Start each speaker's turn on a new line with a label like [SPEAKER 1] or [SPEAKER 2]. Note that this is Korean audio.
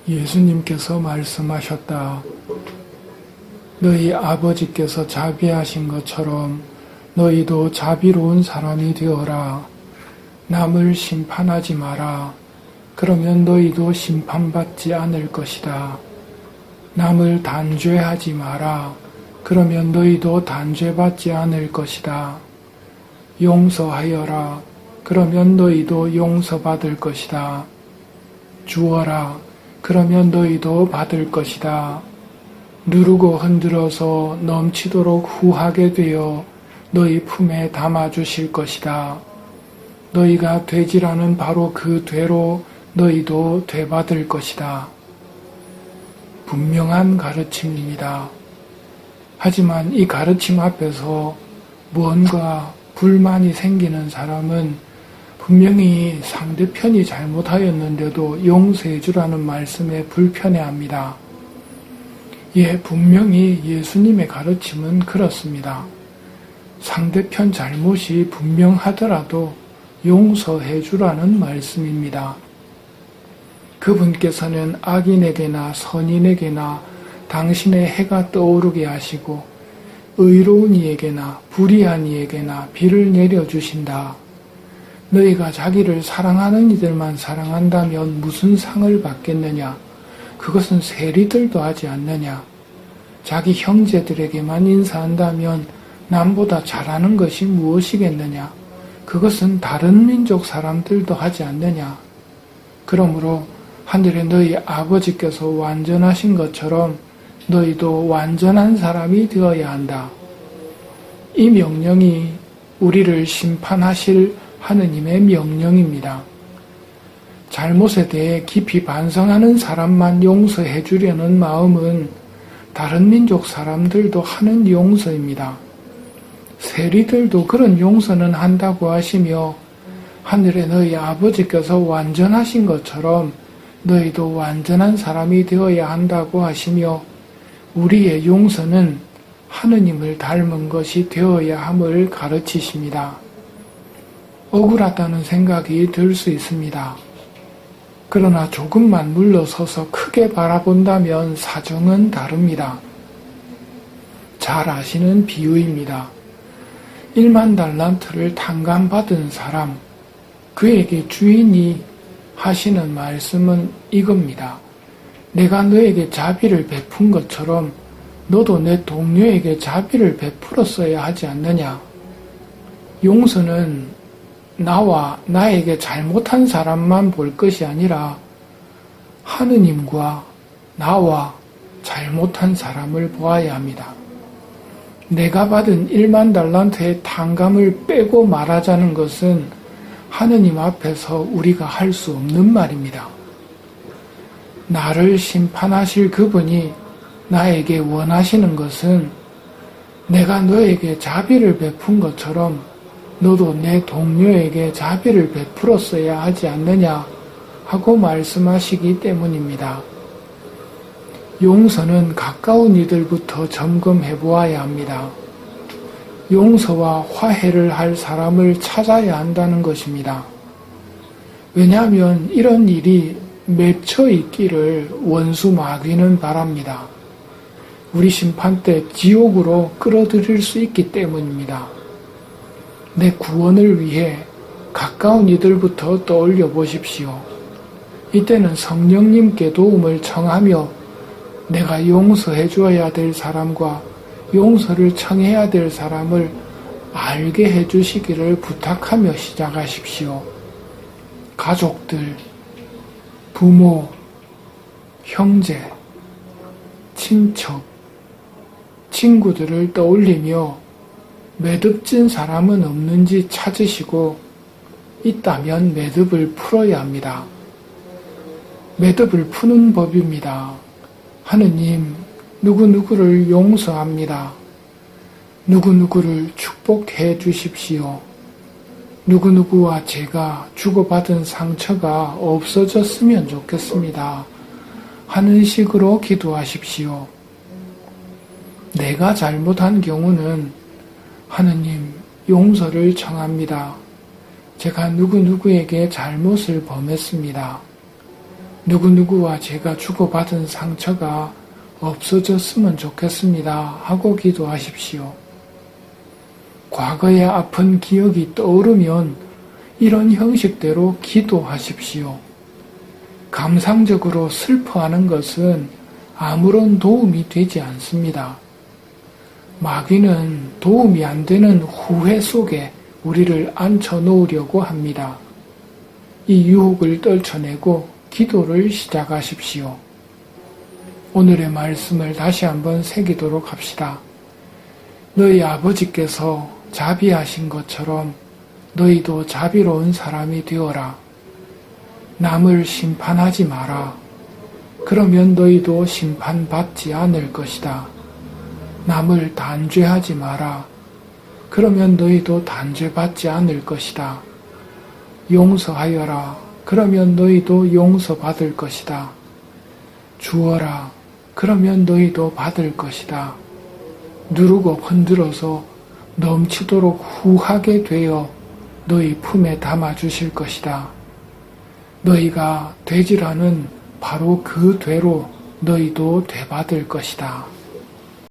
[SPEAKER 1] 예수님께서 말씀하셨다. 너희 아버지께서 자비하신 것처럼 너희도 자비로운 사람이 되어라. 남을 심판하지 마라. 그러면 너희도 심판받지 않을 것이다. 남을 단죄하지 마라. 그러면 너희도 단죄받지 않을 것이다. 용서하여라. 그러면 너희도 용서받을 것이다. 주어라. 그러면 너희도 받을 것이다. 누르고 흔들어서 넘치도록 후하게 되어 너희 품에 담아주실 것이다. 너희가 되지라는 바로 그 되로 너희도 되받을 것이다. 분명한 가르침입니다. 하지만 이 가르침 앞에서 무언가 불만이 생기는 사람은 분명히 상대편이 잘못하였는데도 용서해 주라는 말씀에 불편해합니다. 예, 분명히 예수님의 가르침은 그렇습니다. 상대편 잘못이 분명하더라도 용서해 주라는 말씀입니다. 그분께서는 악인에게나 선인에게나 당신의 해가 떠오르게 하시고 의로운 이에게나 불의한 이에게나 비를 내려주신다. 너희가 자기를 사랑하는 이들만 사랑한다면 무슨 상을 받겠느냐? 그것은 세리들도 하지 않느냐? 자기 형제들에게만 인사한다면 남보다 잘하는 것이 무엇이겠느냐? 그것은 다른 민족 사람들도 하지 않느냐? 그러므로 하늘의 너희 아버지께서 완전하신 것처럼 너희도 완전한 사람이 되어야 한다. 이 명령이 우리를 심판하실 하느님의 명령입니다. 잘못에 대해 깊이 반성하는 사람만 용서해 주려는 마음은 다른 민족 사람들도 하는 용서입니다. 세리들도 그런 용서는 한다고 하시며 하늘의 너희 아버지께서 완전하신 것처럼 너희도 완전한 사람이 되어야 한다고 하시며 우리의 용서는 하느님을 닮은 것이 되어야 함을 가르치십니다. 억울하다는 생각이 들 수 있습니다. 그러나 조금만 물러서서 크게 바라본다면 사정은 다릅니다. 잘 아시는 비유입니다. 1만 달란트를 탕감받은 사람, 그에게 주인이 하시는 말씀은 이겁니다. 내가 너에게 자비를 베푼 것처럼 너도 내 동료에게 자비를 베풀었어야 하지 않느냐? 용서는 나와 나에게 잘못한 사람만 볼 것이 아니라 하느님과 나와 잘못한 사람을 보아야 합니다. 내가 받은 1만 달란트의 탕감을 빼고 말하자는 것은 하느님 앞에서 우리가 할 수 없는 말입니다. 나를 심판하실 그분이 나에게 원하시는 것은 내가 너에게 자비를 베푼 것처럼 너도 내 동료에게 자비를 베풀었어야 하지 않느냐 하고 말씀하시기 때문입니다. 용서는 가까운 이들부터 점검해 보아야 합니다. 용서와 화해를 할 사람을 찾아야 한다는 것입니다. 왜냐하면 이런 일이 맺혀 있기를 원수 마귀는 바랍니다. 우리 심판 때 지옥으로 끌어들일 수 있기 때문입니다. 내 구원을 위해 가까운 이들부터 떠올려 보십시오. 이때는 성령님께 도움을 청하며 내가 용서해 주어야 될 사람과 용서를 청해야 될 사람을 알게 해 주시기를 부탁하며 시작하십시오. 가족들, 부모, 형제, 친척, 친구들을 떠올리며 매듭진 사람은 없는지 찾으시고 있다면 매듭을 풀어야 합니다. 매듭을 푸는 법입니다. 하느님, 누구누구를 용서합니다. 누구누구를 축복해 주십시오. 누구누구와 제가 주고받은 상처가 없어졌으면 좋겠습니다. 하는 식으로 기도하십시오. 내가 잘못한 경우는 하느님, 용서를 청합니다. 제가 누구누구에게 잘못을 범했습니다. 누구누구와 제가 주고받은 상처가 없어졌으면 좋겠습니다 하고 기도하십시오. 과거의 아픈 기억이 떠오르면 이런 형식대로 기도하십시오. 감상적으로 슬퍼하는 것은 아무런 도움이 되지 않습니다. 마귀는 도움이 안 되는 후회 속에 우리를 앉혀 놓으려고 합니다. 이 유혹을 떨쳐내고 기도를 시작하십시오. 오늘의 말씀을 다시 한번 새기도록 합시다. 너희 아버지께서 자비하신 것처럼 너희도 자비로운 사람이 되어라. 남을 심판하지 마라. 그러면 너희도 심판받지 않을 것이다. 남을 단죄하지 마라. 그러면 너희도 단죄받지 않을 것이다. 용서하여라. 그러면 너희도 용서받을 것이다. 주어라. 그러면 너희도 받을 것이다. 누르고 흔들어서 넘치도록 후하게 되어 너희 품에 담아주실 것이다. 너희가 되지라는 바로 그 되로 너희도 되받을 것이다.